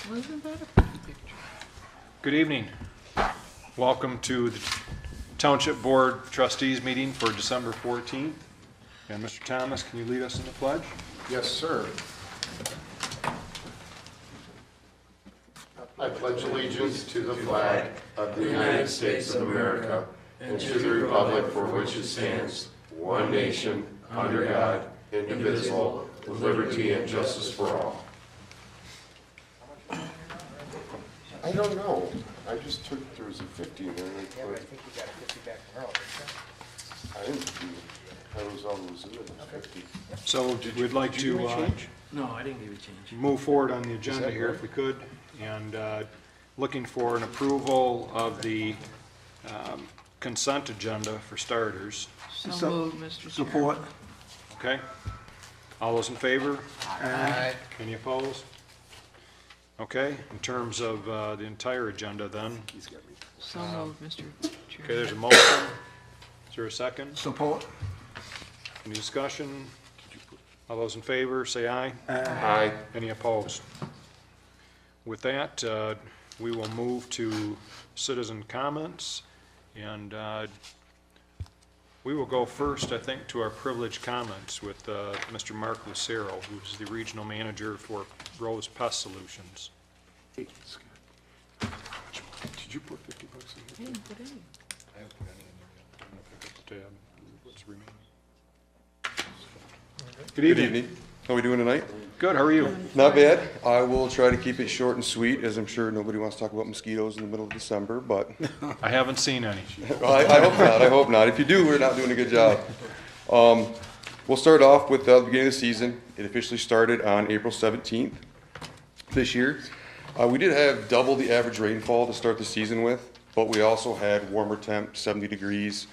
Wasn't that a pretty picture? Good evening. Welcome to the Township Board Trustees meeting for December 14th. And Mr. Thomas, can you lead us in the pledge? Yes, sir. I pledge allegiance to the flag of the United States of America and to the republic for which it stands, one nation, under God, indivisible, with liberty and justice for all. I don't know. I just took, there was a 50 in there. Yeah, but I think you got a 50 back from Earl, didn't I didn't do, I was always in it, 50. So we'd like to No, I didn't give you change. move forward on the agenda here if we could. And looking for an approval of the consent agenda for starters. So moved, Mr. Chair. Support. Okay? All those in favor? Aye. Any opposed? Okay, in terms of the entire agenda then, So moved, Mr. okay, Chair. there's a motion. Is there a second? Support. Any discussion? All those in favor, say aye. Aye. Any opposed? With that, we will move to citizen comments, and we will go first, I think, to our privileged comments with Mr. Mark Lucero, who's the regional manager for Rose Pest Solutions. Did you put 50 bucks in here? I didn't put any. I haven't put any in there yet. I'm gonna pick up the tab. What's remaining? Good Good evening. evening. How are we doing tonight? Good, how are you? Not bad. I will try to keep it short and sweet, as I'm sure nobody wants to talk about mosquitoes in the middle of December, but I haven't seen any. I hope not. I hope not. If you do, we're not doing a good job. We'll start off with the beginning of the season. It officially started on April 17th this year. We did have double the average rainfall to start the season with, but we also had warmer temps, 70 degrees,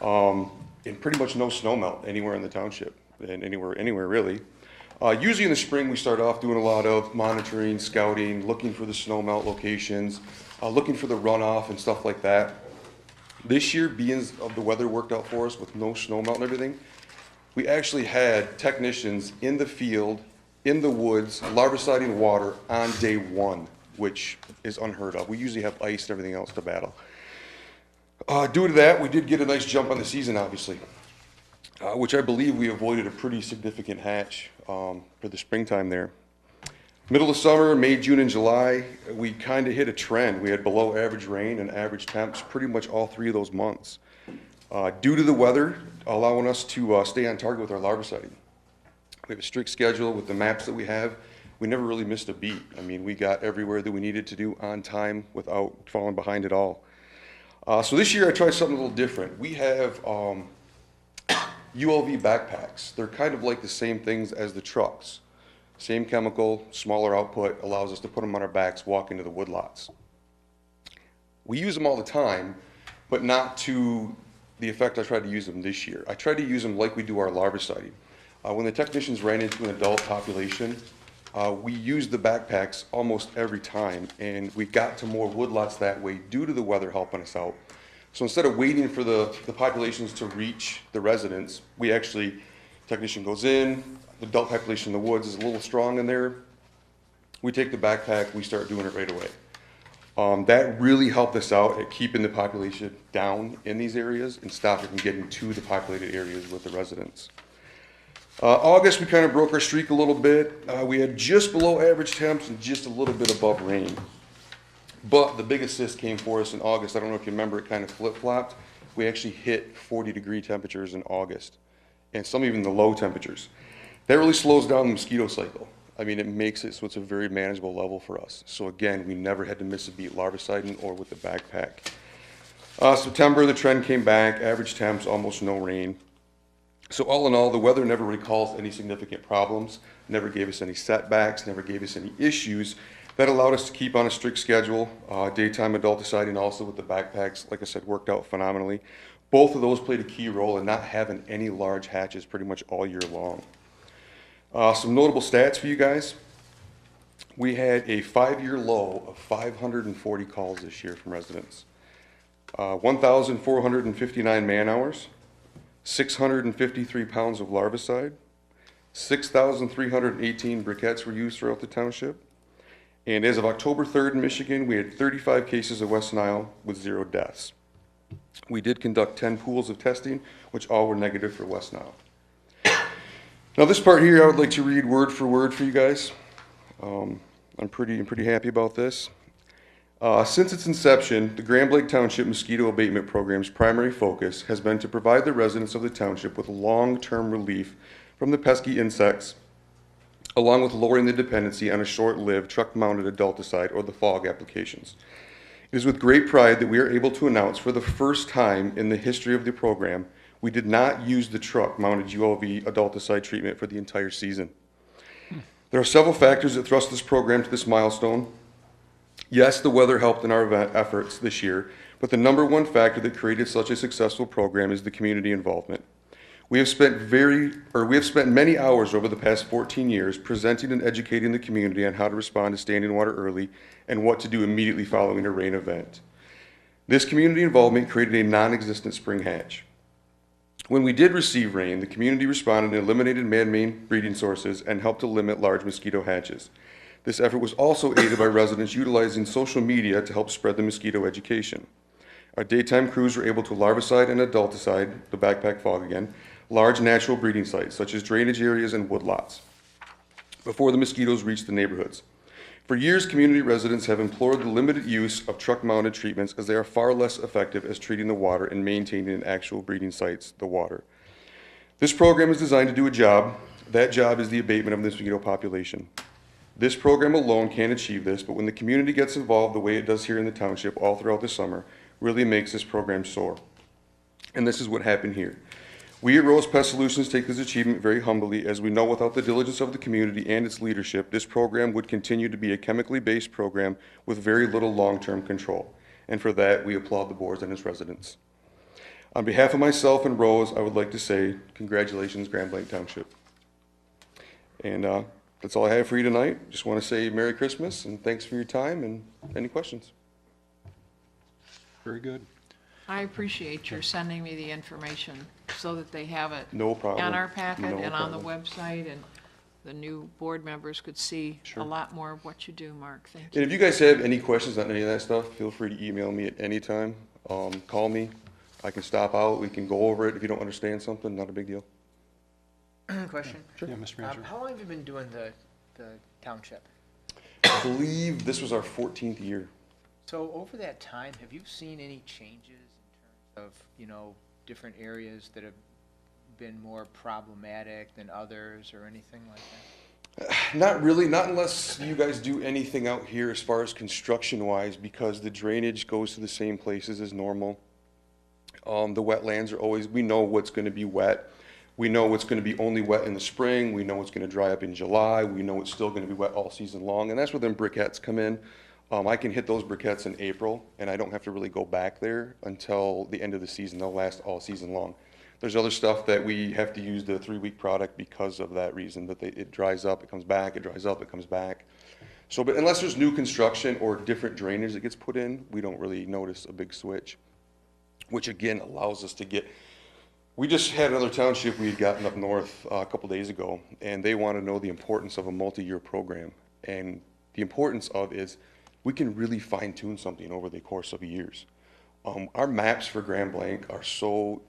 and pretty much no snow melt anywhere in the township, and anywhere really. Usually in the spring, we start off doing a lot of monitoring, scouting, looking for the snow melt locations, looking for the runoff and stuff like that. This year, being the weather worked out for us with no snow melt and everything, we actually had technicians in the field, in the woods, larviciding water on day one, which is unheard of. We usually have ice and everything else to battle. Due to that, we did get a nice jump on the season, obviously. Which I believe we avoided a pretty significant hatch for the springtime there. Middle of summer, May, June, and July, we kind of hit a trend. We had below average rain and average temps pretty much all 3 of those months. Due to the weather, allowing us to stay on target with our larviciding. We have a strict schedule with the maps that we have. We never really missed a beat. I mean, we got everywhere that we needed to do on time without falling behind at all. So this year I tried something a little different. We have ULV backpacks. They're kind of like the same things as the trucks. Same chemical, smaller output, allows us to put them on our backs, walk into the woodlots. We use them all the time, but not to the effect I tried to use them this year. I tried to use them like we do our larviciding. When the technicians ran into an adult population, we used the backpacks almost every time, and we got to more woodlots that way due to the weather helping us out. So instead of waiting for the populations to reach the residents, we actually, technician goes in, the adult population in the woods is a little strong in there. We take the backpack, we start doing it right away. That really helped us out at keeping the population down in these areas and stopping from getting to the populated areas with the residents. August, we kind of broke our streak a little bit. We had just below average temps and just a little bit above rain. But the big assist came for us in August. I don't know if you remember, it kind of flip-flopped. We actually hit 40-degree temperatures in August, and some even the low temperatures. That really slows down the mosquito cycle. I mean, it makes it so it's a very manageable level for us. So again, we never had to miss a beat larviciding or with the backpack. September, the trend came back, average temps, almost no rain. So all in all, the weather never really caused any significant problems, never gave us any setbacks, never gave us any issues. That allowed us to keep on a strict schedule. Daytime adulticide also with the backpacks, like I said, worked out phenomenally. Both of those played a key role in not having any large hatches pretty much all year long. Some notable stats for you guys. We had a 5-year low of 540 calls this year from residents. 1,459 man hours, 653 pounds of larvicide, 6,318 briquettes were used throughout the township, And as of October 3rd in Michigan, we had 35 cases of West Nile with 0 deaths. We did conduct 10 pools of testing, which all were negative for West Nile. Now this part here, I would like to read word for word for you guys. I'm pretty happy about this. Since its inception, the Grand Blanc Township Mosquito Abatement Program's primary focus has been to provide the residents of the township with long-term relief from the pesky insects, along with lowering the dependency on a short-lived truck-mounted adulticide or the fog applications. It is with great pride that we are able to announce for the first time in the history of the program, we did not use the truck-mounted ULV adulticide treatment for the entire season. There are several factors that thrust this program to this milestone. Yes, the weather helped in our efforts this year, but the number one factor that created such a successful program is the community involvement. We have spent many hours over the past 14 years presenting and educating the community on how to respond to standing water early and what to do immediately following a rain event. This community involvement created a non-existent spring hatch. When we did receive rain, the community responded and eliminated man-made breeding sources and helped to limit large mosquito hatches. This effort was also aided by residents utilizing social media to help spread the mosquito education. Our daytime crews were able to larvicide and adulticide, the backpack fog again, large natural breeding sites such as drainage areas and woodlots before the mosquitoes reached the neighborhoods. For years, community residents have implored the limited use of truck-mounted treatments as they are far less effective as treating the water and maintaining in actual breeding sites the water. This program is designed to do a job. That job is the abatement of the mosquito population. This program alone can't achieve this, but when the community gets involved the way it does here in the township all throughout the summer, really makes this program soar. And this is what happened here. We at Rose Pest Solutions take this achievement very humbly, as we know without the diligence of the community and its leadership, this program would continue to be a chemically based program with very little long-term control. And for that, we applaud the board and its residents. On behalf of myself and Rose, I would like to say congratulations, Grand Blanc Township. And that's all I have for you tonight. Just want to say Merry Christmas and thanks for your time, and any questions? Very good. I appreciate your sending me the information so that they have it No problem. on our packet No and on the problem. website, and the new board members could see a Sure. lot more of what you do, Mark. Thank And you. if you guys have any questions on any of that stuff, feel free to email me at any time. Call me. I can stop out. We can go over it. If you don't understand something, not a big deal. Question. Yeah, Mr. Manager. How long have you been doing the township? I believe this was our 14th year. So over that time, have you seen any changes in terms of, different areas that have been more problematic than others or anything like that? Not really, not unless you guys do anything out here as far as construction-wise, because the drainage goes to the same places as normal. The wetlands are always, we know what's going to be wet. We know what's going to be only wet in the spring. We know what's going to dry up in July. We know it's still going to be wet all season long, and that's where them briquettes come in. I can hit those briquettes in April, and I don't have to really go back there until the end of the season. They'll last all season long. There's other stuff that we have to use the 3-week product because of that reason, that it dries up, it comes back, it dries up, it comes back. So, but unless there's new construction or different drainage that gets put in, we don't really notice a big switch, which again allows us to get. We just had another township we had gotten up north a couple days ago, and they want to know the importance of a multi-year program. And the importance of is we can really fine-tune something over the course of years. Our maps for Grand Blanc are so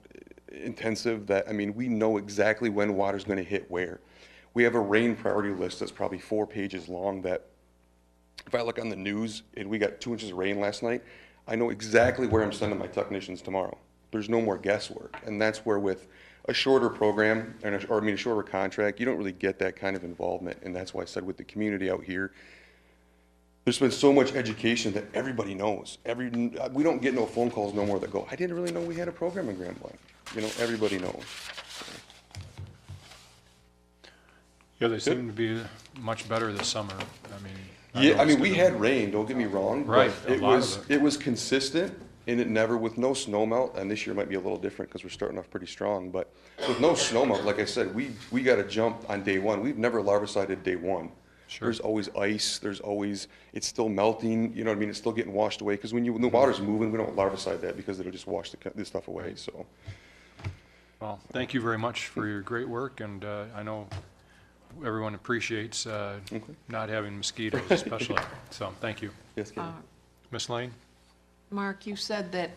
intensive that, we know exactly when water's going to hit where. We have a rain priority list that's probably 4 pages long that if I look on the news and we got 2 inches of rain last night, I know exactly where I'm sending my technicians tomorrow. There's no more guesswork. And that's where with a shorter program, a shorter contract, you don't really get that kind of involvement. And that's why I said with the community out here, there's been so much education that everybody knows. We don't get no phone calls no more that go, I didn't really know we had a program in Grand Blanc. Everybody knows. Yeah, they seem to be much better this summer. Yeah, noticed we it. had rain, don't get me wrong. Right, But a lot of it. it was consistent, and it never, with no snow melt, and this year might be a little different because we're starting off pretty strong, but with no snow melt, like I said, we got to jump on day one. We've never larvicided day one. Sure. There's always ice, it's still melting, it's still getting washed away, because when the water's moving, we don't larvicide that because it'll just wash this stuff away, so. Well, thank you very much for your great work, and I know everyone appreciates not having mosquitoes especially, so thank you. Yes, Kenny? Ms. Lane? Mark, you said that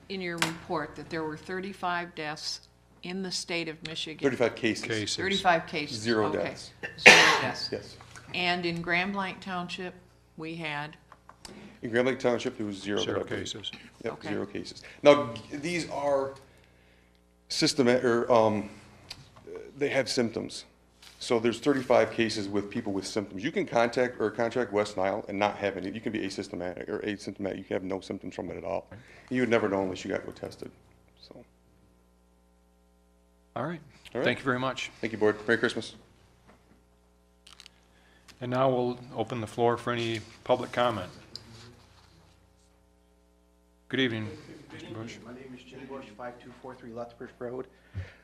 in your report that there were 35 deaths in the state of Michigan. 35 cases. Cases. 35 cases. Zero Okay. deaths. 0 deaths. Yes. And in Grand Blanc Township, we had, In Grand Lake Township, there was zero. Zero that I believe. cases. Yep, Okay. 0 cases. Now, these are they have symptoms. So there's 35 cases with people with symptoms. You can contract West Nile and not have any. You can be asymptomatic. You can have no symptoms from it at all. You would never know unless you got go tested. So, All right. All right. Thank you very much. thank you, board. Merry Christmas. And now we'll open the floor for any public comment. Good evening, Mr. Bush. My name is Jim Bush, 5243 Lethbridge Road.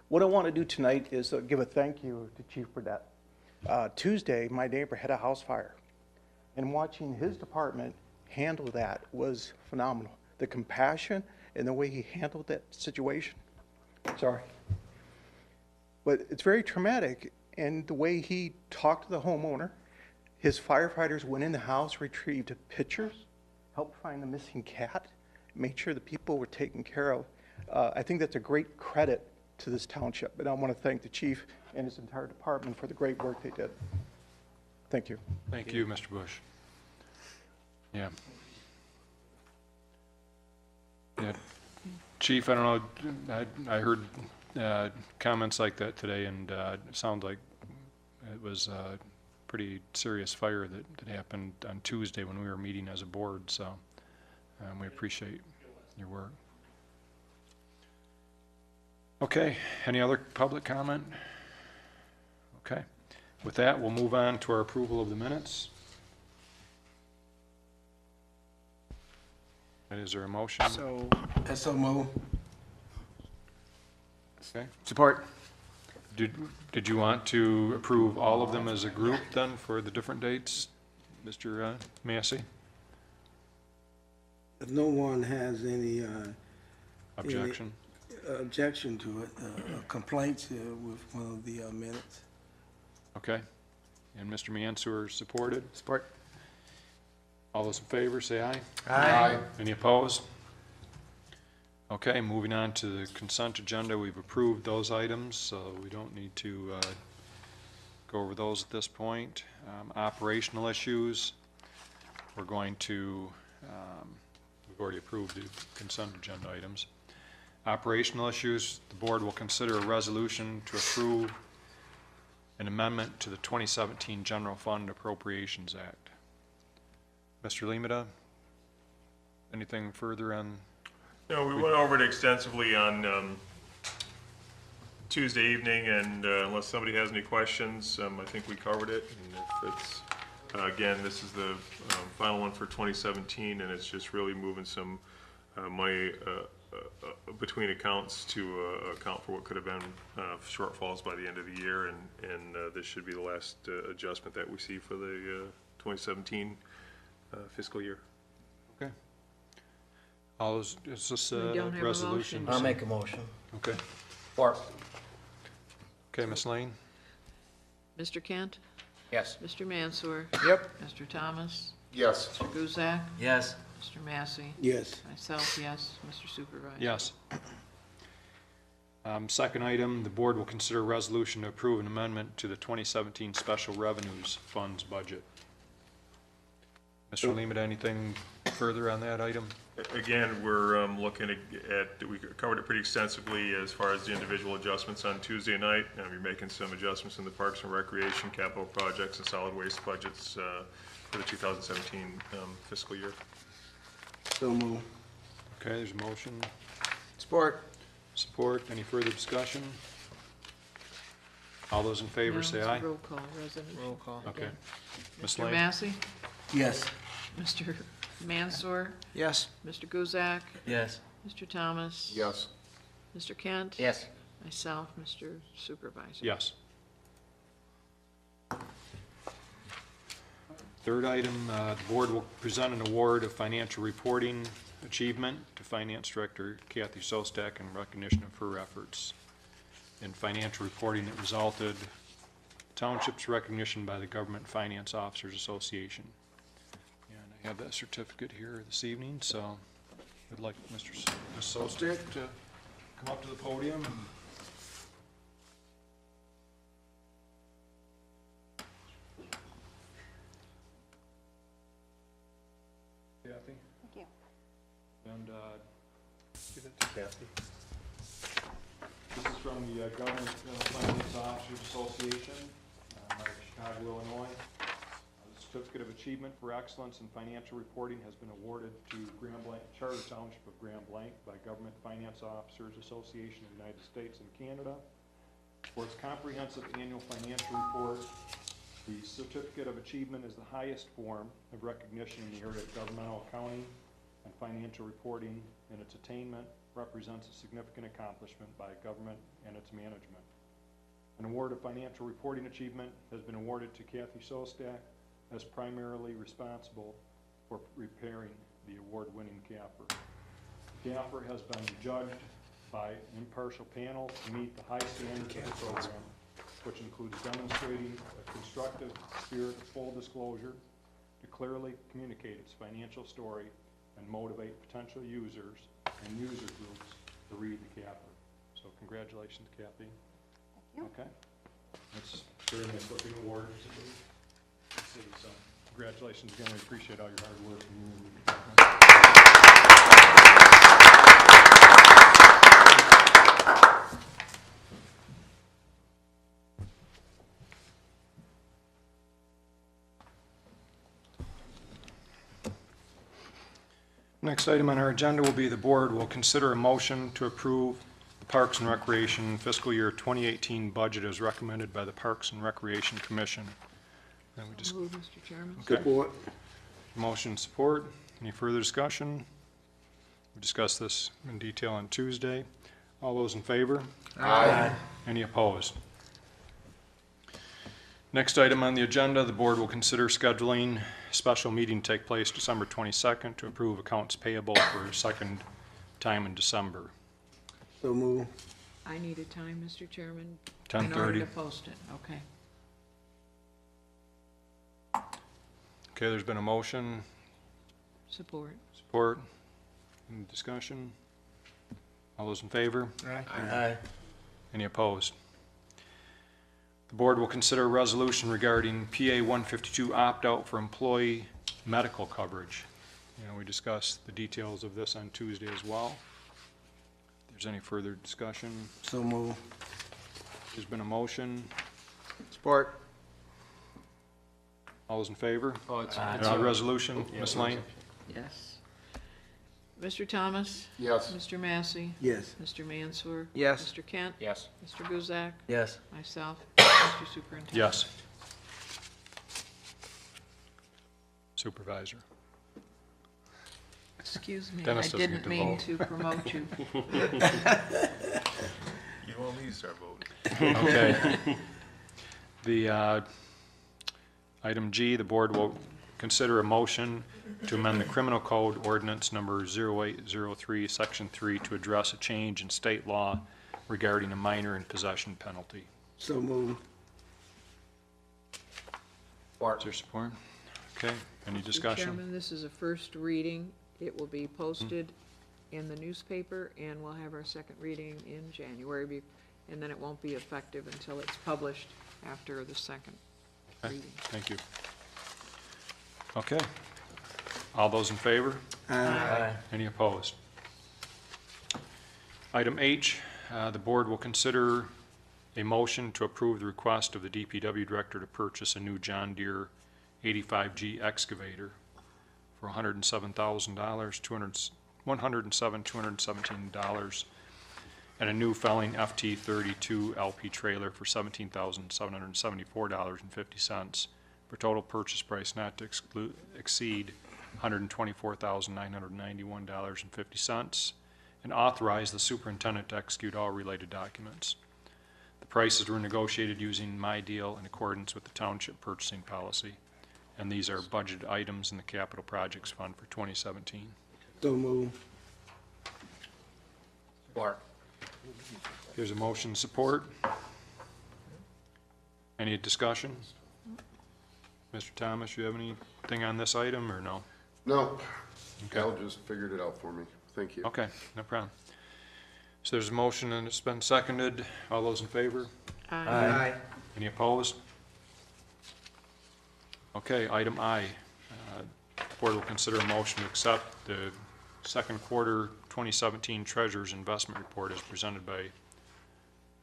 What I want to do tonight is give a thank you to Chief Burdette. Tuesday, my neighbor had a house fire, and watching his department handle that was phenomenal. The compassion and the way he handled that situation. Sorry. But it's very traumatic, and the way he talked to the homeowner, his firefighters went in the house, retrieved pictures, helped find the missing cat, made sure the people were taken care of. I think that's a great credit to this township, and I want to thank the chief and his entire department for the great work they did. Thank you. Thank you, Mr. Bush. Yeah. Yeah. Chief, I don't know, I heard comments like that today, and it sounded like it was a pretty serious fire that happened on Tuesday when we were meeting as a board, so we appreciate your work. Okay, any other public comment? Okay, with that, we'll move on to our approval of the minutes. And is there a motion? So move. Okay. Support. Did you want to approve all of them as a group then for the different dates, Mr. Massey? If no one has any Objection? objection to it, complaints with one of the minutes. Okay. And Mr. Mansour supported? Support. All those in favor, say aye. Aye. Any opposed? Okay, moving on to the consent agenda. We've approved those items, so we don't need to go over those at this point. Operational issues, we're going to, we've already approved the consent agenda items. Operational issues, the board will consider a resolution to approve an amendment to the 2017 General Fund Appropriations Act. Mr. Limita, anything further on? No, we went over it extensively on Tuesday evening, and unless somebody has any questions, I think we covered it. And if it's, again, this is the final one for 2017, and it's just really moving some money between accounts to account for what could have been shortfalls by the end of the year, and this should be the last adjustment that we see for the 2017 fiscal year. Okay. All those, is this We don't have a resolution? motion. I'll make a motion. Okay. Or, Okay, Ms. Lane? Mr. Kent, Yes. Mr. Mansour, Yep. Mr. Thomas, Yes. Mr. Guzak, yes. Mr. Massey, Yes. myself, yes, Mr. Supervisor. Yes. Second item, the board will consider a resolution to approve an amendment to the 2017 Special Revenues Funds budget. Mr. Limit, anything further on that item? Again, we're looking at, we covered it pretty extensively as far as the individual adjustments on Tuesday night. And we're making some adjustments in the Parks and Recreation, capital projects, and solid waste budgets for the 2017 fiscal year. So move. Okay, there's a motion. Support. Support. Any further discussion? All those in favor, No, say it's a aye. roll call resolution. Roll call. Okay. Ms. Mr. Lane? Massey, Yes. Mr. Mansour, Yes. Mr. Guzak, Yes. Mr. Thomas. Yes. Mr. Kent. Yes. Myself, Mr. Supervisor. Yes. Third item, the board will present an award of financial reporting achievement to Finance Director Kathy Sostak in recognition of her efforts in financial reporting that resulted township's recognition by the Government Finance Officers Association. And I have that certificate here this evening, so I'd like Ms. Sostek to come up to the podium. Kathy? Thank you. And give it to Kathy. This is from the Government Finance Officers Association out of Chicago, Illinois. The Certificate of Achievement for Excellence in Financial Reporting has been awarded to Blanc, Charter Township of Blanc by Government Finance Officers Association of the United States and Canada for its comprehensive annual financial report. The Certificate of Achievement is the highest form of recognition in the area of governmental accounting and financial reporting, and its attainment represents a significant accomplishment by government and its management. An award of financial reporting achievement has been awarded to Kathy Sostek as primarily responsible for preparing the award-winning CAFR. The CAFR has been judged by an impartial panel to meet the high standards of the program, which includes demonstrating a constructive spirit of full disclosure to clearly communicate its financial story and motivate potential users and user groups to read the CAFR. So congratulations, Kathy. Thank you. Okay. It's very nice looking award. Let's see, so congratulations again. We appreciate all your hard work. Next item on our agenda will be the board will consider a motion to approve the Parks and Recreation fiscal year 2018 budget as recommended by the Parks and Recreation Commission. And we just, Move, Mr. Chairman. okay. Motion support. Any further discussion? We discussed this in detail on Tuesday. All those in favor? Aye. Any opposed? Next item on the agenda, the board will consider scheduling a special meeting to take place December 22nd to approve accounts payable for a second time in December. So move. I need a time, Mr. Chairman. 10:30. In order to post it, okay. Okay, there's been a motion, Support. support, any discussion? All those in favor? Aye. Any opposed? The board will consider a resolution regarding PA 152 opt-out for employee medical coverage. We discussed the details of this on Tuesday as well. If there's any further discussion, So move. there's been a motion. Support. All those in favor? Oh, it's, Resolution, Ms. Lane? Yes. Mr. Thomas? Yes. Mr. Massey? Yes. Mr. Manswer? Yes. Mr. Kent? yes. Mr. Buzak? Yes. Myself? Mr. Superintendent? Yes. Supervisor? Excuse me, I Dennis doesn't get didn't to mean vote. to promote you. You won't need to start voting. Okay. The item G, the board will consider a motion to amend the criminal code ordinance number 0803, section 3, to address a change in state law regarding a minor in possession penalty. So move. Is there support? Okay, any Mr. discussion? Chairman, this is a first reading. It will be posted in the newspaper, and we'll have our second reading in January, and then it won't be effective until it's published after the second Okay, reading. thank you. Okay. All those in favor? Aye. Any opposed? Item H, the board will consider a motion to approve the request of the DPW director to purchase a new John Deere 85G excavator for $107,000, $217, and a new Felling FT32 LP trailer for $17,774.50 for total purchase price not to exceed $124,991.50, and authorize the superintendent to execute all related documents. The prices were negotiated using my deal in accordance with the township purchasing policy, and these are budgeted items in the capital projects fund for 2017. So move. Support. There's a motion support. Any discussion? Mr. Thomas, you have anything on this item, or no? No, Okay. Al just figured it out for me. Thank you. Okay, no problem. So there's a motion and it's been seconded. All those in favor? Aye. Any opposed? Okay, item I. Board will consider a motion to accept the second quarter 2017 Treasurer's Investment Report as presented by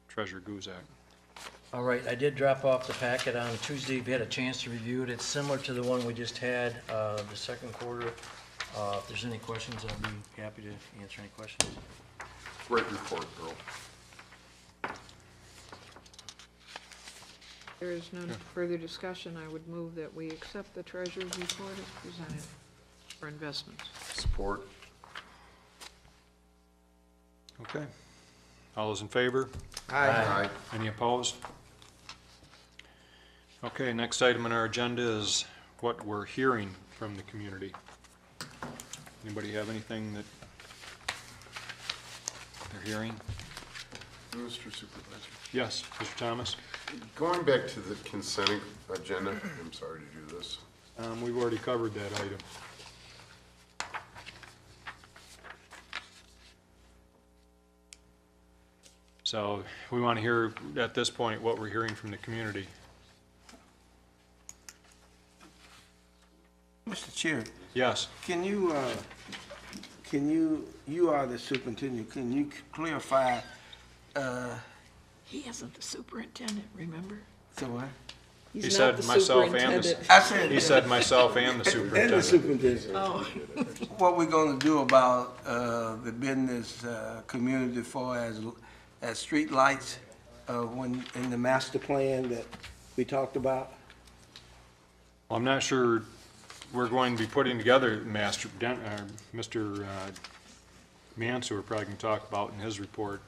Treasurer Guzak. All right, I did drop off the packet on Tuesday. If you had a chance to review it, it's similar to the one we just had, the second quarter. If there's any questions, I'll be happy to answer any questions. Great report, Earl. There is no further discussion. I would move that we accept the treasurer's report as presented for investments. Support. Okay. All those in favor? Aye. Any opposed? Okay, next item on our agenda is what we're hearing from the community. Anybody have anything that they're hearing? Mr. Supervisor. Yes, Mr. Thomas? Going back to the consent agenda, I'm sorry to do this. We've already covered that item. So we want to hear, at this point, what we're hearing from the community. Mr. Chair, Yes, you are the superintendent, can you clarify, He isn't the superintendent, remember? so what? he He's said not the myself and superintendent. the, I said. he said myself and the And the superintendent. superintendent. Oh, What we gonna do about, the business, community for as street lights, when, in the master plan that we talked about? Well, I'm not sure we're going to be putting together Mr. Mansour probably can talk about in his report,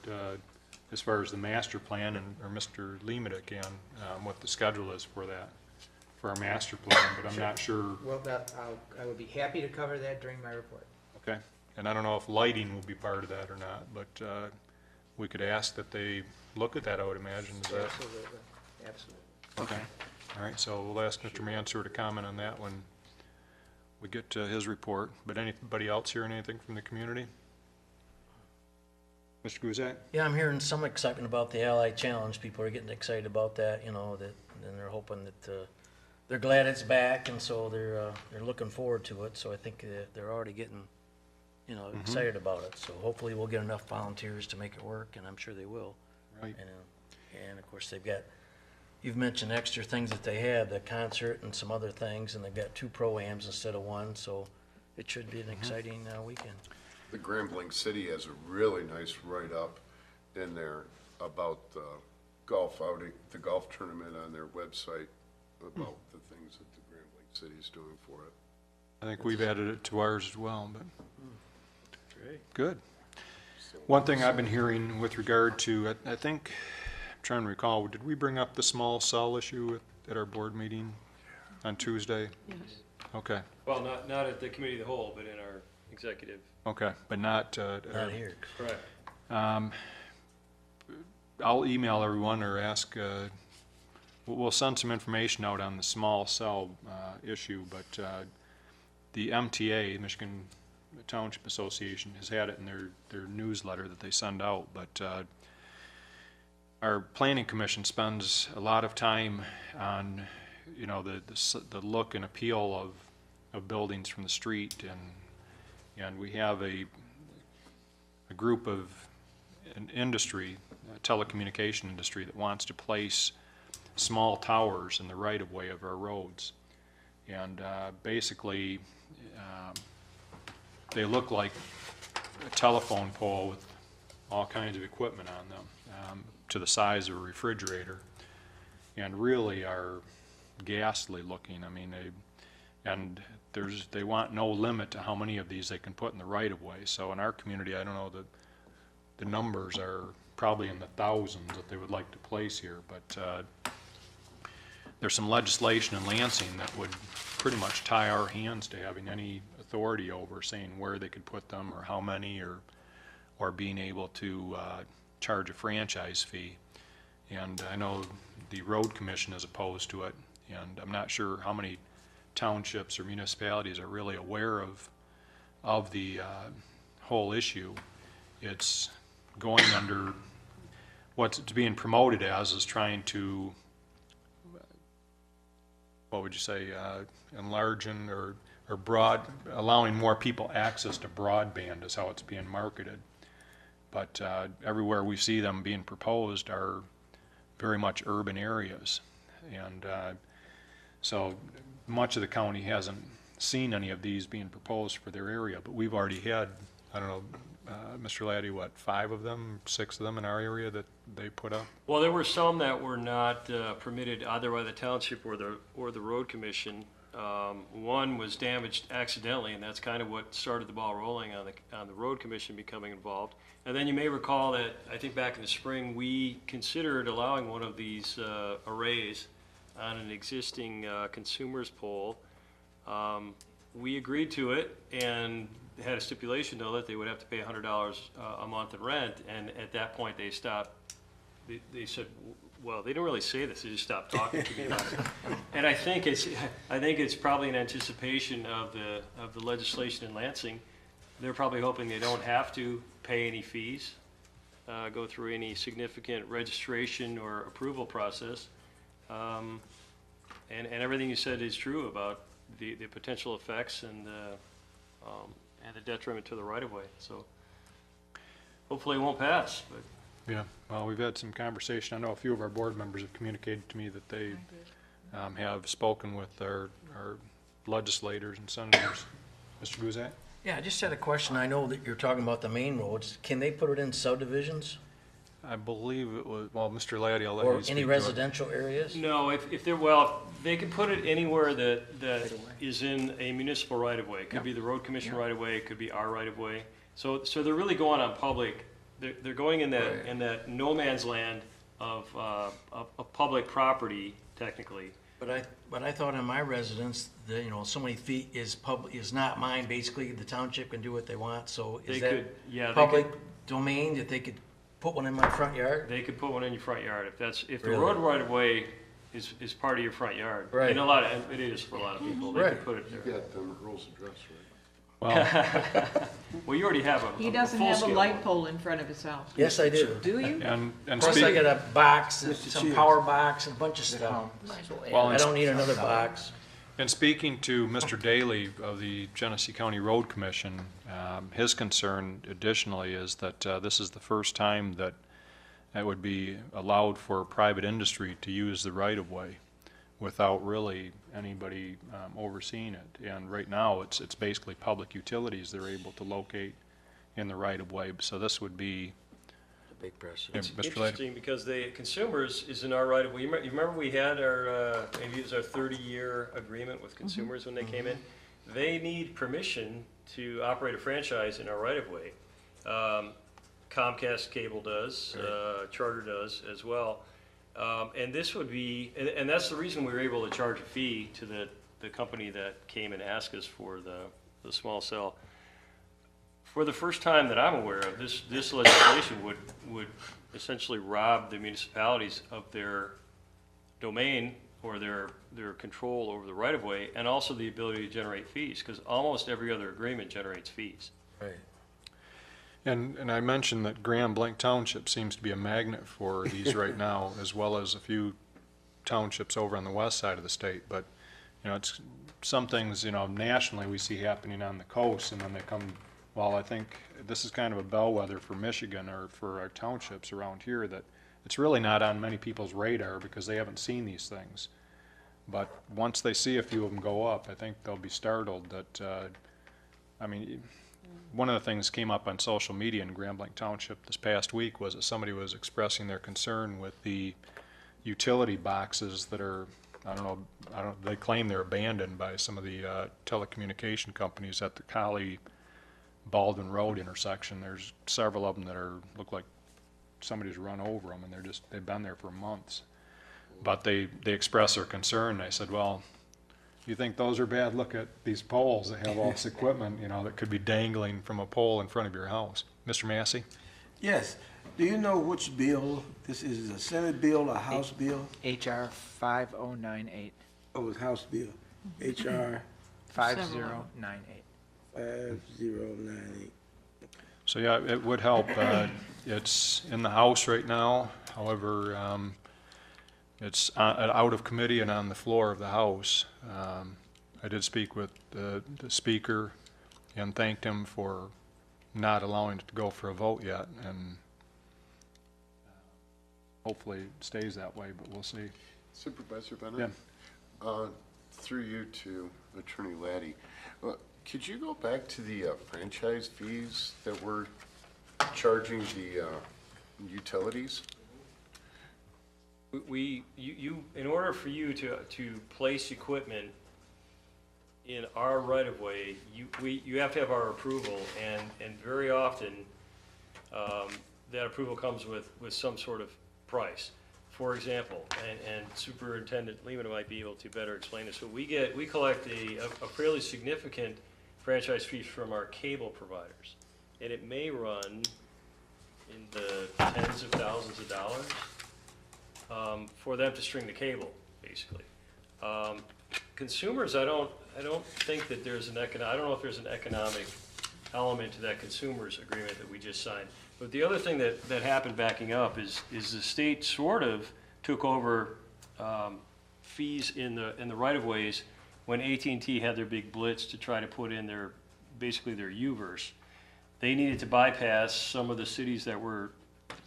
as far as the master plan, or Mr. Limita can, what the schedule is for that, for our master plan, but I'm not sure, Well, I would be happy to cover that during my report. okay? And I don't know if lighting will be part of that or not, but we could ask that they look at that, I would imagine, is that? Absolutely, absolutely. Okay, all right, so we'll ask Mr. Mansour to comment on that when we get to his report, but anybody else hearing anything from the community? Mr. Guzak? Yeah, I'm hearing some excitement about the Ally Challenge. People are getting excited about that, you know, that, and they're hoping that, they're glad it's back, and so they're looking forward to it. So I think they're already getting, you know, excited about it. So hopefully we'll get enough volunteers to make it work, and I'm sure they will. Right. And of course, they've got, you've mentioned extra things that they have, the concert and some other things, and they've got 2 pro-ams instead of 1, so it should be an exciting weekend. The Grambling City has a really nice write-up in there about the golf outing, the golf tournament on their website, about the things that the Grambling City is doing for it. I think we've added it to ours as well, but. Good. One thing I've been hearing with regard to, I think, I'm trying to recall, did we bring up the small cell issue at our board meeting on Tuesday? yes. Okay, Well, not at the committee of the whole, but in our executive. okay, but not, Not here. Correct. I'll email everyone or ask, we'll send some information out on the small cell issue, but the MTA, Michigan Township Association, has had it in their newsletter that they send out, but our planning commission spends a lot of time on, you know, the look and appeal of buildings from the street, and we have a group of an industry, a telecommunication industry, that wants to place small towers in the right-of-way of our roads. And basically, they look like a telephone pole with all kinds of equipment on them, to the size of a refrigerator, and really are ghastly looking. I mean, they want no limit to how many of these they can put in the right-of-way. So in our community, I don't know, the numbers are probably in the thousands that they would like to place here, but there's some legislation in Lansing that would pretty much tie our hands to having any authority over saying where they could put them or how many, or being able to charge a franchise fee. And I know the road commission is opposed to it. And I'm not sure how many townships or municipalities are really aware of the whole issue. It's going under, what's being promoted as is trying to, what would you say, enlarging or allowing more people access to broadband is how it's being marketed. But everywhere we see them being proposed are very much urban areas. And so much of the county hasn't seen any of these being proposed for their area, but we've already had, I don't know, Mr. Laddie, what, 5 of them, 6 of them in our area that they put up? Well, there were some that were not permitted either by the township or the road commission. One was damaged accidentally, and that's kind of what started the ball rolling on the road commission becoming involved. And then you may recall that, I think back in the spring, we considered allowing one of these arrays on an existing consumer's pole. We agreed to it and had a stipulation, though, that they would have to pay $100 a month in rent, and at that point they stopped. They said, well, they didn't really say this, they just stopped talking to me about it. And I think it's probably in anticipation of the legislation in Lansing. They're probably hoping they don't have to pay any fees, go through any significant registration or approval process. And everything you said is true about the potential effects and the detriment to the right-of-way. So hopefully it won't pass, but. Yeah, well, we've had some conversation. I know a few of our board members have communicated to me that they have spoken with our legislators and senators. Mr. Guzak? Yeah, I just had a question. I know that you're talking about the main roads. Can they put it in subdivisions I believe it was, well, Mr. Laddie, I'll let you or speak any to it. residential areas? No, if they're, well, they can put it anywhere that is in a municipal right-of-way. It could be the road commission right-of-way, it could be our right-of-way. So they're really going on public, they're going in that no man's land of public property, technically. But I thought in my residence, that, so many feet is not mine, basically, the township can do what they want, so They is could, that yeah, they public could, domain that they could put one in my front yard? they could put one in your front yard if the Really? road right-of-way is part of your front yard. Right. And it is for a lot of people, they Right. could put it there. got the rules address, right? Well, Well, you already have a He doesn't have a full-scale light one. pole in front of his house. Yes, I do. Do you? and Plus, I got a box, Mr. some Chair. power box, and a bunch of stuff. Well, I don't need another box. in speaking to Mr. Daly of the Genesee County Road Commission, his concern additionally is that this is the first time that it would be allowed for private industry to use the right-of-way without really anybody overseeing it. And right now, it's basically public utilities they're able to locate in the right-of-way. So this would be, Big press. yeah, Mr. Laddie. Interesting, because the consumers is in our right of way. You remember we had our, maybe it was our 30-year agreement with consumers when they came in? They need permission to operate a franchise in our right of way. Comcast Cable does, Charter does as well. And this would be, and that's the reason we were able to charge a fee to the company that came and asked us for the small cell. For the first time that I'm aware of, this legislation would essentially rob the municipalities of their domain or their control over the right-of-way, and also the ability to generate fees, because almost every other agreement generates fees. Right. And I mentioned that Blanc Township seems to be a magnet for these right now, as well as a few townships over on the west side of the state. But, it's some things, nationally we see happening on the coast, and then they come, well, I think this is kind of a bellwether for Michigan or for our townships around here, that it's really not on many people's radar because they haven't seen these things. But once they see a few of them go up, I think they'll be startled that, one of the things that came up on social media in Blanc Township this past week was that somebody was expressing their concern with the utility boxes that are, they claim they're abandoned by some of the telecommunication companies at the Colley-Baldwin Road intersection. There's several of them that look like somebody's run over them, and they've been there for months. But they express their concern. I said, well, you think those are bad? Look at these poles that have all this equipment, that could be dangling from a pole in front of your house. Mr. Massey? Yes. Do you know which bill, this is a Senate bill or House bill? HR 5098, Oh, it's House bill. HR 5098. 5098. So, yeah, it would help. It's in the House right now. However, it's out of committee and on the floor of the House. I did speak with the Speaker and thanked him for not allowing it to go for a vote yet, and hopefully it stays that way, but we'll see. Supervisor Bennett? Yeah. Through you to Attorney Laddie, could you go back to the franchise fees that we're charging the utilities? In order for you to place equipment in our right-of-way, you have to have our approval, and very often, that approval comes with some sort of price. For example, and Superintendent Lehman might be able to better explain this, but we collect a fairly significant franchise fee from our cable providers, and it may run in the tens of thousands of dollars for them to string the cable, basically. Consumers, I don't think that there's I don't know if there's an economic element to that consumers agreement that we just signed. But the other thing that happened backing up is the state sort of took over fees in the right-of-ways when AT&T had their big blitz to try to put in basically their U-verse. They needed to bypass some of the cities that were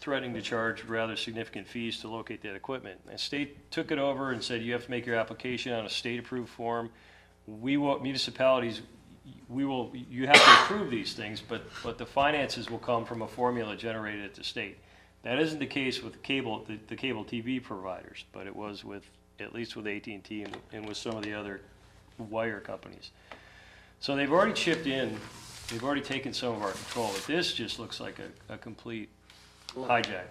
threatening to charge rather significant fees to locate that equipment. The state took it over and said, you have to make your application on a state-approved form. Municipalities, you have to approve these things, but the finances will come from a formula generated at the state. That isn't the case with the cable TV providers, but it was at least with AT&T and with some of the other wire companies. So they've already chipped in, they've already taken some of our control, but this just looks like a complete hijack.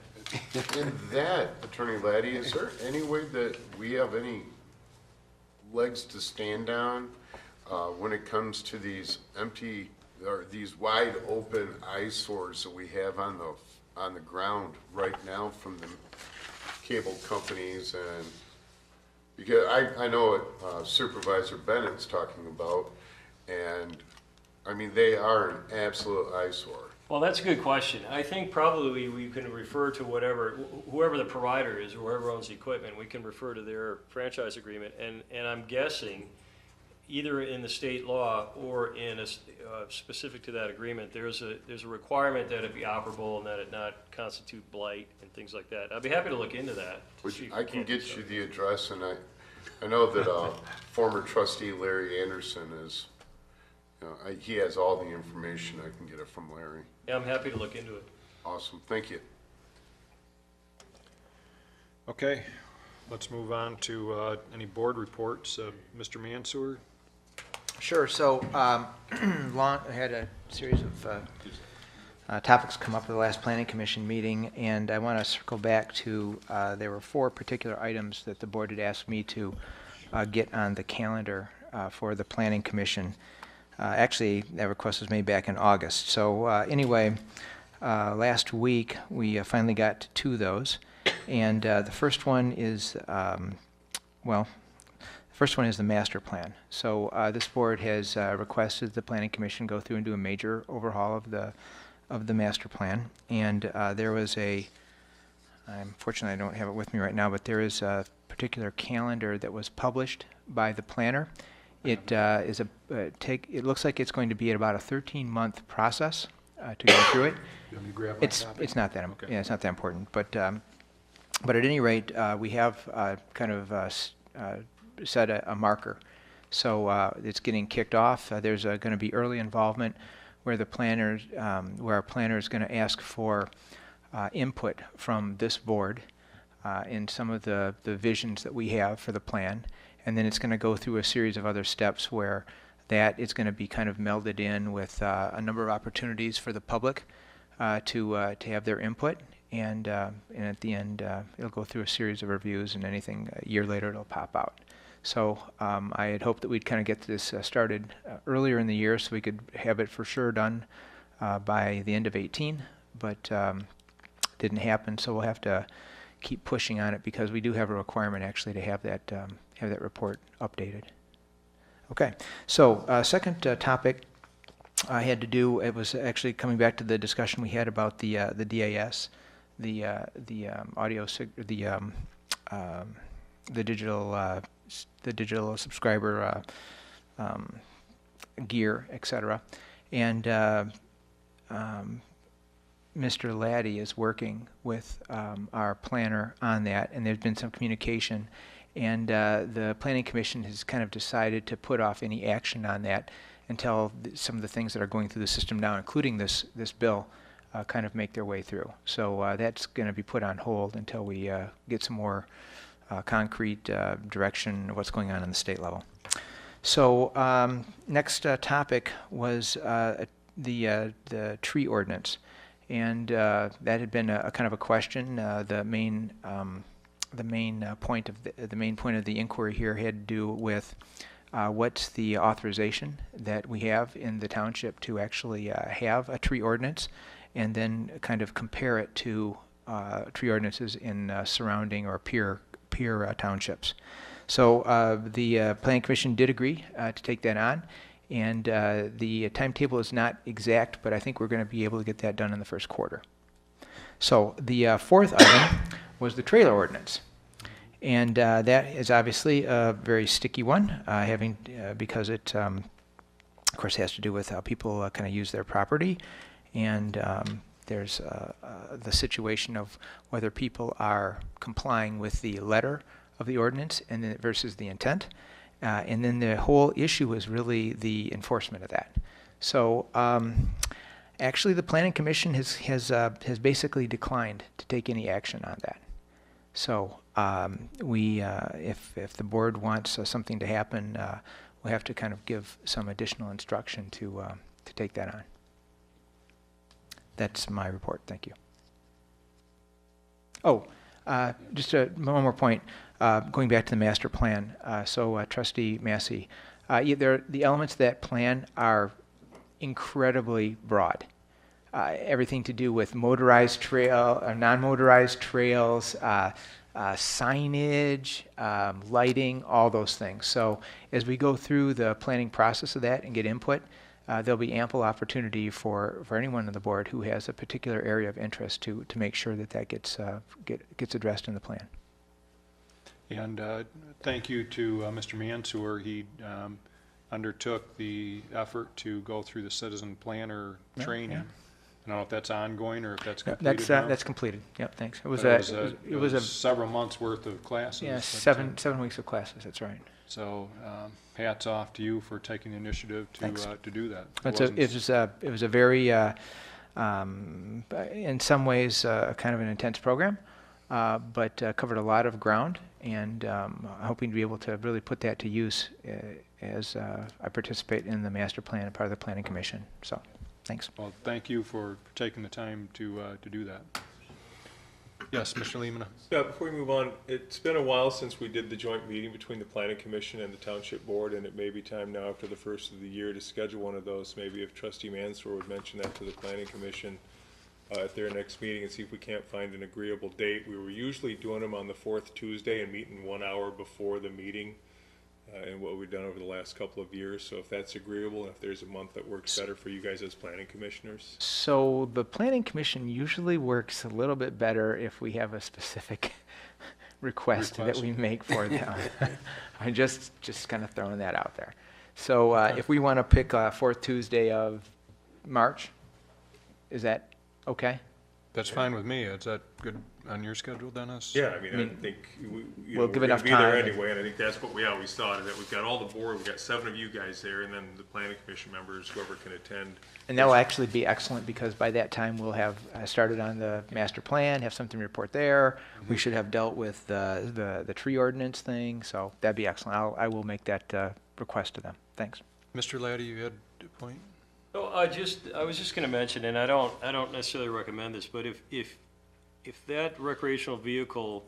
In that, Attorney Laddie, is there any way that we have any legs to stand on when it comes to these empty or these wide open eyesores that we have on the ground right now from the cable companies? And because I know what Supervisor Bennett's talking about, and I mean, they are an absolute eyesore. Well, that's a good question. I think probably we can refer to whoever the provider is or whoever owns the equipment, we can refer to their franchise agreement. And I'm guessing either in the state law or in specific to that agreement, there's a requirement that it be operable and that it not constitute blight and things like that. I'd be happy to look into that. I can get you the address, and I know that former trustee Larry Anderson is, he has all the information. I can get it from Larry. Yeah, I'm happy to look into it. Awesome, thank you. Okay, let's move on to any board reports. Mr. Mansour? Sure, so I had a series of topics come up at the last Planning Commission meeting, and I want to circle back to, there were 4 particular items that the board had asked me to get on the calendar for the Planning Commission. Actually, that request was made back in August. So anyway, last week we finally got to 2 of those, and the first one is, the first one is the master plan. So this board has requested the Planning Commission go through and do a major overhaul of the master plan, and there was unfortunately I don't have it with me right now, but there is a particular calendar that was published by the planner. It it looks like it's going to be at about a 13-month process to go through it. You want me to grab my copy? It's not that Okay. yeah, it's not that important, but at any rate, we have kind of set a marker. So it's getting kicked off. There's going to be early involvement where our planner is going to ask for input from this board in some of the visions that we have for the plan. And then it's going to go through a series of other steps where that is going to be kind of melded in with a number of opportunities for the public to have their input. And at the end, it'll go through a series of reviews, and anything a year later it'll pop out. So I had hoped that we'd kind of get this started earlier in the year so we could have it for sure done by the end of 18. but didn't happen, so we'll have to keep pushing on it because we do have a requirement actually to have that report updated. Okay, so second topic I had to do, it was actually coming back to the discussion we had about the DAS, the digital subscriber gear, etc. And Mr. Laddie is working with our planner on that, and there's been some communication. And the Planning Commission has kind of decided to put off any action on that until some of the things that are going through the system now, including this bill, kind of make their way through. So that's going to be put on hold until we get some more concrete direction of what's going on the state level. So next topic was the tree ordinance, and that had been a kind of a question. The main point of the inquiry here had to do with what's the authorization that we have in the township to actually have a tree ordinance, and then kind of compare it to tree ordinances in surrounding or peer townships. So the Planning Commission did agree to take that on, and the timetable is not exact, but I think we're going to be able to get that done in the first quarter. So the fourth item was the trailer ordinance. And that is obviously a very sticky one, because it, of course, has to do with how people kind of use their property. And there's the situation of whether people are complying with the letter of the ordinance and then versus the intent. And then the whole issue is really the enforcement of that. So actually, the Planning Commission has basically declined to take any action on that. So if the board wants something to happen, we'll have to kind of give some additional instruction to take that on. That's my report. Thank you. Oh, just one more point. Going back to the master plan. So Trustee Massey, the elements of that plan are incredibly broad. Everything to do with motorized trail or non-motorized trails, signage, lighting, all those things. So as we go through the planning process of that and get input, there'll be ample opportunity for anyone on the board who has a particular area of interest to make sure that gets addressed in the plan. And thank you to Mr. Mansour. He undertook the effort to go through the citizen planner training. Yeah. I don't know if that's ongoing or if that's completed now. That's completed. Yep, thanks. It was several months worth of classes. Yeah, seven weeks of classes. That's right. So hats off to you for taking the initiative to do that. It was a very, in some ways, kind of an intense program, but covered a lot of ground, and hoping to be able to really put that to use as I participate in the master plan and part of the Planning Commission. So. Thanks. Well, thank you for taking the time to do that. Yes, Mr. Lehman. Yeah, before we move on, it's been a while since we did the joint meeting between the Planning Commission and the Township Board, and it may be time now after the first of the year to schedule one of those. Maybe if Trustee Mansour would mention that to the Planning Commission at their next meeting and see if we can't find an agreeable date. We were usually doing them on the fourth Tuesday and meeting 1 hour before the meeting. And what we've done over the last couple of years. So if that's agreeable, and if there's a month that works better for you guys as planning commissioners. So the Planning Commission usually works a little bit better if we have a specific request that we make for them. I'm just kind of throwing that out there. So if we want to pick fourth Tuesday of March, is that okay? That's fine with me. Is that good on your schedule, Dennis? Yeah, I think we'll give enough be time there anyway, and I think that's what we always thought, is that we've got all the board, we've got 7 of you guys there, and then the Planning Commission members, whoever can attend. And that will actually be excellent, because by that time we'll have started on the master plan, have something to report there. Mm-hmm. We should have dealt with the tree ordinance thing, so that'd be excellent. I will make that request to them. Thanks. Mr. Laddie, you had a point? Oh, I was just going to mention, and I don't necessarily recommend this, but if that recreational vehicle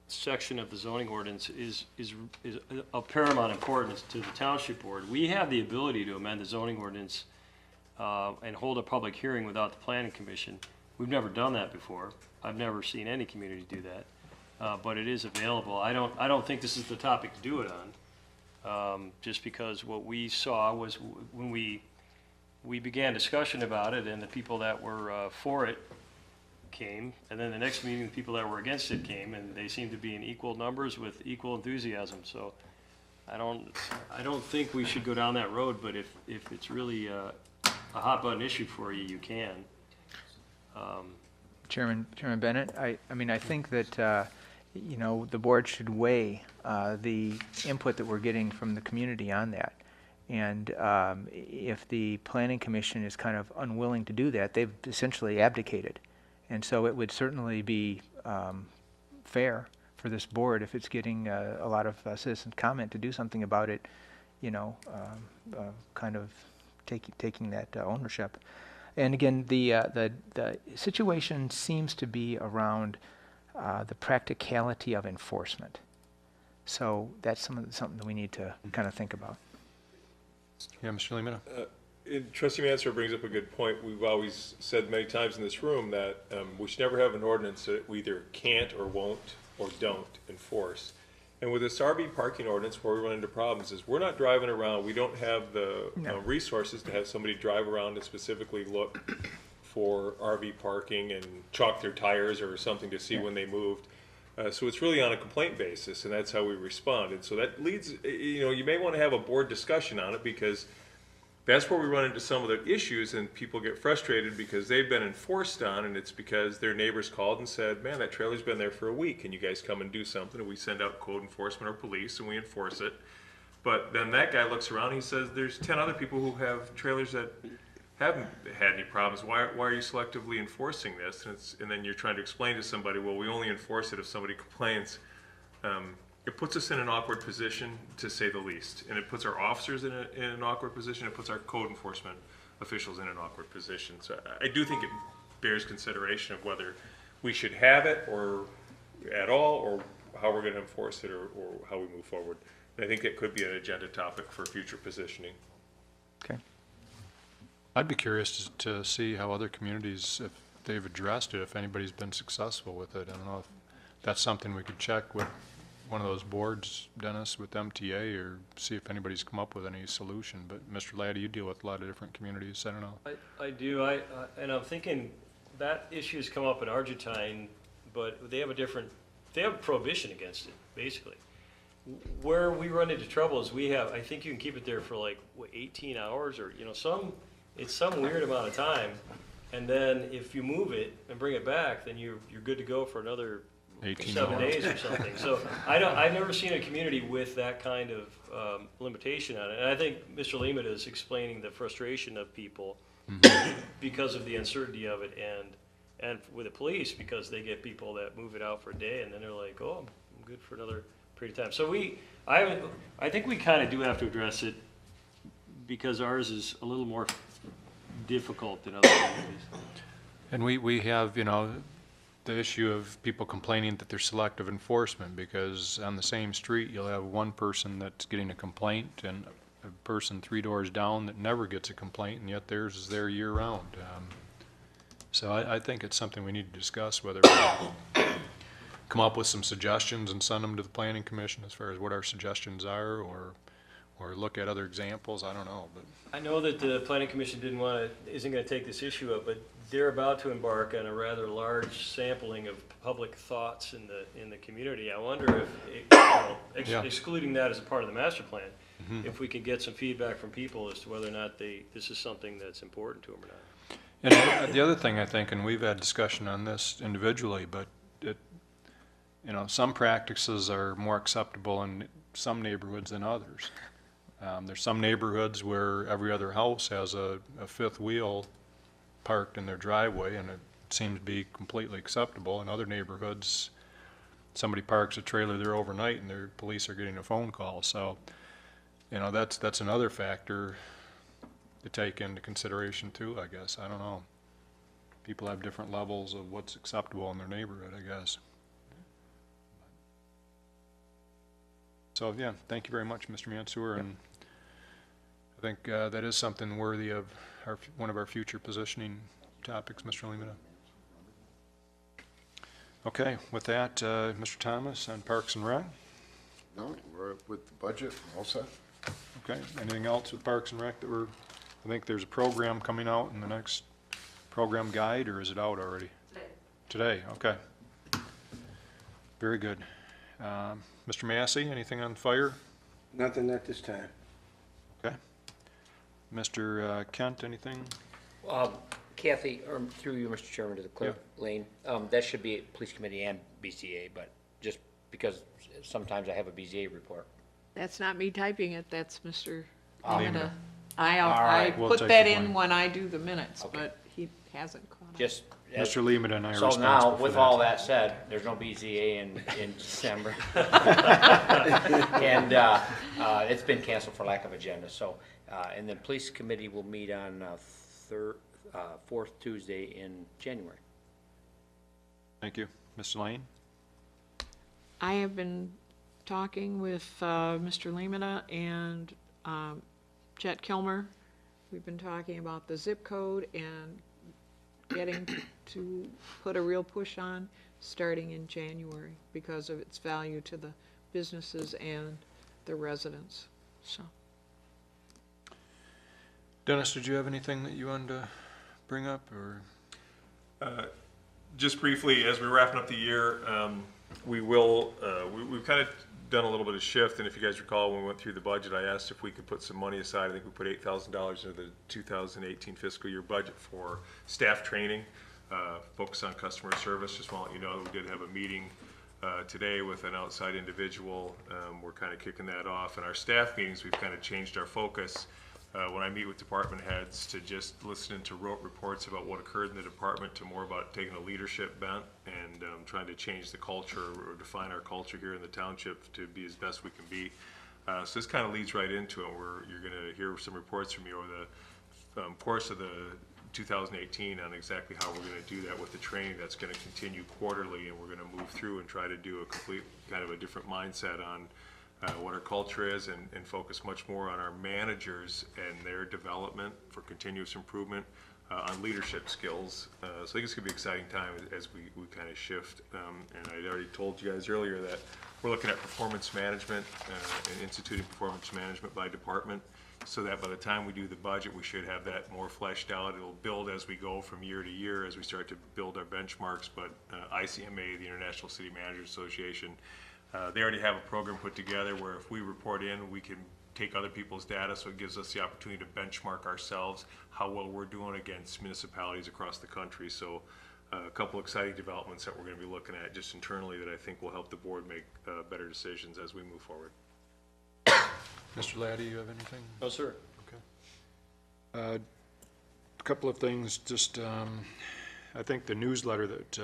section of the zoning ordinance is of paramount importance to the township board, we have the ability to amend the zoning ordinance and hold a public hearing without the planning commission. We've never done that before. I've never seen any community do that, but it is available. I don't think this is the topic to do it on, just because what we saw was when we began discussion about it, and the people that were for it came, and then the next meeting, the people that were against it came, and they seemed to be in equal numbers with equal enthusiasm. So I don't think we should go down that road, but if it's really a hot button issue for you, you can. Chairman Bennett, I mean, I think that, you know, the board should weigh the input that we're getting from the community on that. And if the planning commission is kind of unwilling to do that, they've essentially abdicated. And so it would certainly be fair for this board, if it's getting a lot of citizen comment, to do something about it, you know, kind of taking that ownership. And again, the situation seems to be around the practicality of enforcement. So that's something that we need to kind of think about. Yeah, Mr. Lehman? Trustee Mansur brings up a good point. We've always said many times in this room that we should never have an ordinance that we either can't or won't or don't enforce. And with this RV parking ordinance, where we run into problems is we're not driving around. We don't have the resources to have somebody drive around and specifically look for RV parking and chalk their tires or something to see when they moved. So it's really on a complaint basis, and that's how we respond. And so that leads, you know, you may want to have a board discussion on it, because that's where we run into some of the issues, and people get frustrated because they've been enforced on, and it's because their neighbors called and said, man, that trailer's been there for a week, can you guys come and do something? And we send out code enforcement or police, and we enforce it. But then that guy looks around and he says, there's 10 other people who have trailers that haven't had any problems. Why are you selectively enforcing this? And then you're trying to explain to somebody, well, we only enforce it if somebody complains. It puts us in an awkward position, to say the least. And it puts our officers in an awkward position. It puts our code enforcement officials in an awkward position. So I do think it bears consideration of whether we should have it or at all, or how we're going to enforce it, or how we move forward. And I think it could be an agenda topic for future positioning. Okay. I'd be curious to see how other communities, if they've addressed it, if anybody's been successful with it. I don't know if that's something we could check with one of those boards, Dennis, with MTA, or see if anybody's come up with any solution. But Mr. Laddie, you deal with a lot of different communities. I don't know. I do. And I'm thinking that issue has come up in Argentine, but they have a prohibition against it, basically. Where we run into trouble is I think you can keep it there for like, 18 hours, or, you know, it's some weird amount of time. And then if you move it and bring it back, then you're good to go for another 7 days or something. So I've never seen a community with that kind of limitation on it. And I think Mr. Lehman is explaining the frustration of people because of the uncertainty of it, and with the police, because they get people that move it out for a day and then they're like, oh, I'm good for another period of time. So I think we kind of do have to address it, because ours is a little more difficult than other communities. And we have, you know, the issue of people complaining that there's selective enforcement, because on the same street you'll have one person that's getting a complaint and a person 3 doors down that never gets a complaint, and yet theirs is there year round. So I think it's something we need to discuss, whether we come up with some suggestions and send them to the planning commission as far as what our suggestions are, or look at other examples. I don't know, but I know that the planning commission isn't going to take this issue up, but they're about to embark on a rather large sampling of public thoughts in the community. I wonder if, excluding that as a part of the master plan, if we can get some feedback from people as to whether or not this is something that's important to them or not. And the other thing I think, and we've had discussion on this individually, but you know, some practices are more acceptable in some neighborhoods than others. There's some neighborhoods where every other house has a fifth wheel parked in their driveway, and it seems to be completely acceptable. In other neighborhoods, somebody parks a trailer there overnight and their police are getting a phone call. So, you know, that's another factor to take into consideration too, I guess. I don't know. People have different levels of what's acceptable in their neighborhood, I guess. So yeah, thank you very much, Mr. Mansour, and I think that is something worthy of one of our future positioning topics, Mr. Lemata. Okay, with that, Mr. Thomas on Parks and Rec. No, we're with the budget, all set. Okay, anything else with Parks and Rec that I think there's a program coming out in the next program guide, or is it out already? Today, okay. Very good. Mr. Massey, anything on fire? Nothing at this time. Okay. Mr. Kent, anything? Kathy, or through you, Mr. Chairman, to the clerk, Lane, that should be Police Committee and BCA, but just because sometimes I have a BCA report. That's not me typing it, that's Mr. Lemata. Lemata. I right. We'll put take that the in blame. when I do the minutes, Okay. but he hasn't caught up. Just. Mr. Lemata and I are So responsible now, for with that. all that said, there's no BZA in December. And it's been canceled for lack of agenda, so, and then Police Committee will meet on fourth Tuesday in January. Thank you. Mr. Lane? I have been talking with Mr. Lemata and Chet Kilmer. We've been talking about the zip code and getting to put a real push on starting in January because of its value to the businesses and the residents, so. Dennis, did you have anything that you wanted to bring up, or? Just briefly, as we're wrapping up the year, we've kind of done a little bit of shift, and if you guys recall, when we went through the budget, I asked if we could put some money aside. I think we put $8,000 into the 2018 fiscal year budget for staff training, focus on customer service. Just want to let you know that we did have a meeting today with an outside individual. We're kind of kicking that off. In our staff meetings, we've kind of changed our focus. When I meet with department heads, to just listening to rote reports about what occurred in the department to more about taking a leadership bent and trying to change the culture or define our culture here in the township to be as best we can be. So this kind of leads right into it. You're going to hear some reports from me over the course of the 2018 on exactly how we're going to do that with the training that's going to continue quarterly, and we're going to move through and try to do a complete kind of a different mindset on what our culture is and focus much more on our managers and their development for continuous improvement on leadership skills. So I think it's going to be an exciting time as we kind of shift. And I already told you guys earlier that we're looking at performance management and instituting performance management by department so that by the time we do the budget, we should have that more fleshed out. It'll build as we go from year to year as we start to build our benchmarks. But ICMA, the International City Managers Association, they already have a program put together where if we report in, we can take other people's data, so it gives us the opportunity to benchmark ourselves, how well we're doing against municipalities across the country. So a couple exciting developments that we're going to be looking at just internally that I think will help the board make better decisions as we move forward. Mr. Laddie, you have anything? No, sir. Okay. A couple of things, just I think the newsletter that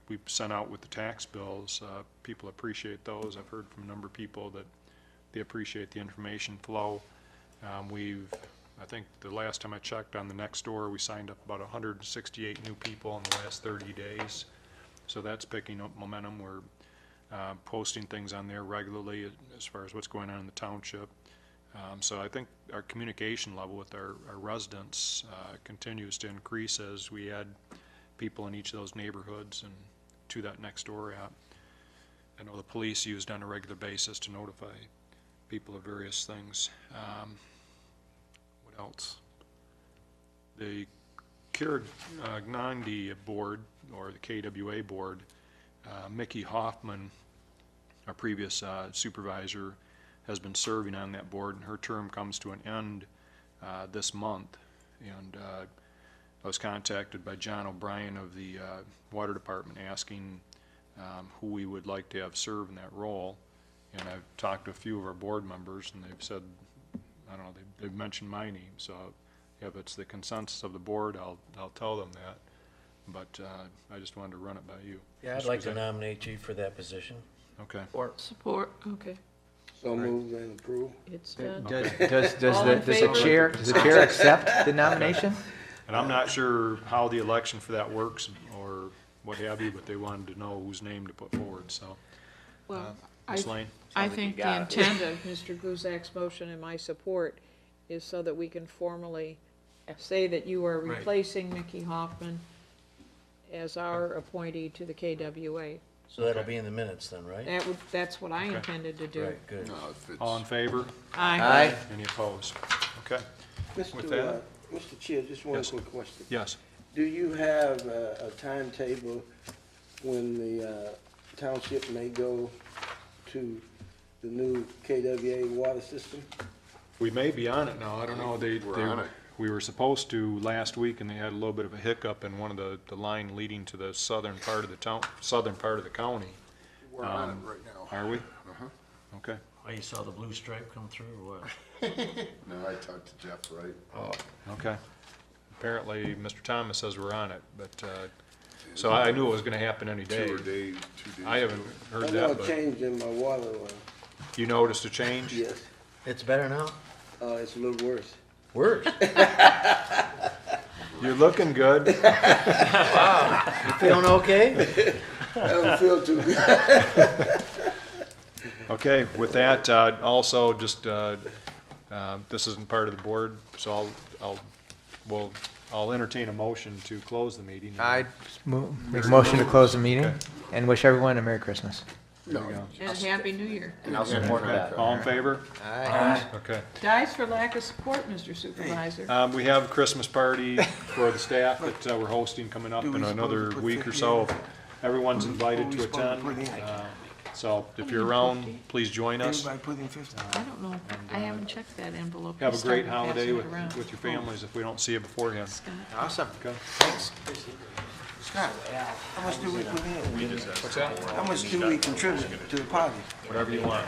we sent out with the tax bills, people appreciate those. I've heard from a number of people that they appreciate the information flow. I think the last time I checked on the Nextdoor, we signed up about 168 new people in the last 30 days. So that's picking up momentum. We're posting things on there regularly as far as what's going on in the township. So I think our communication level with our residents continues to increase as we add people in each of those neighborhoods and to that Nextdoor app. I know the police used on a regular basis to notify people of various things. What else? The Carignan board, or the KWA board, Mickey Hoffman, our previous supervisor, has been serving on that board, and her term comes to an end this month. And I was contacted by John O'Brien of the Water Department asking who we would like to have serve in that role. And I've talked to a few of our board members, and they've said, I don't know, they've mentioned my name. So if it's the consensus of the board, I'll tell them that. But I just wanted to run it by you. Yeah, I'd Mr. like to Guzan. nominate you for that position. Okay. Support, okay, So moved and approved. it's done. Does All in the favor? chair accept the nomination? And I'm not sure how the election for that works or what have you, but they wanted to know whose name to put forward, so. Well, Ms. Lane? I Sounds like think you the got it. intent of Mr. Guzak's motion and my support is so that we can formally say that you are Right. replacing Mickey Hoffman as our appointee to the KWA. So that'll be in the minutes then, right? That's what I intended to do. Right, good. All in favor? Aye. Any opposed? Okay. With Mr. that- Mr. Chair, just one Yes. quick question. Yes. Do you have a timetable when the township may go to the new KWA water system? We may be on it now, I don't know, we were supposed to last week, and they had a little bit of a hiccup in one of the line leading to the southern part of the town, southern part of the county. We're on it right now. Are we? Uh-huh. Okay. Oh, you saw the blue stripe come through or what? No, I talked to Jeff, right? Okay. Apparently, Mr. Thomas says we're on it, but, so I knew it was gonna happen any day. 2 days. I haven't I heard know that, a but change in my water line. you noticed a change? Yes, It's better now? it's a little worse. Worse. You're looking good. You feeling okay? I don't feel too good. Okay, with that, also, just, this isn't part of the board, so I'll entertain a motion to close the meeting. I'd make a motion to close the meeting and wish everyone a Merry Christmas. No. And Happy New Year. And I'll support that. All in favor? Aye. Okay. Dies for lack of support, Mr. Supervisor. We have a Christmas party for the staff that we're hosting coming up in another week or so. Everyone's invited to attend. So if you're around, please join us. Everybody put in 50. I don't know, I haven't checked that envelope. Have I a great started holiday passing with it around. your families if we don't see you beforehand. Scott. Awesome. Okay. Scott, how much do we put in? What's that? How much do we contribute to the party? Whatever you want.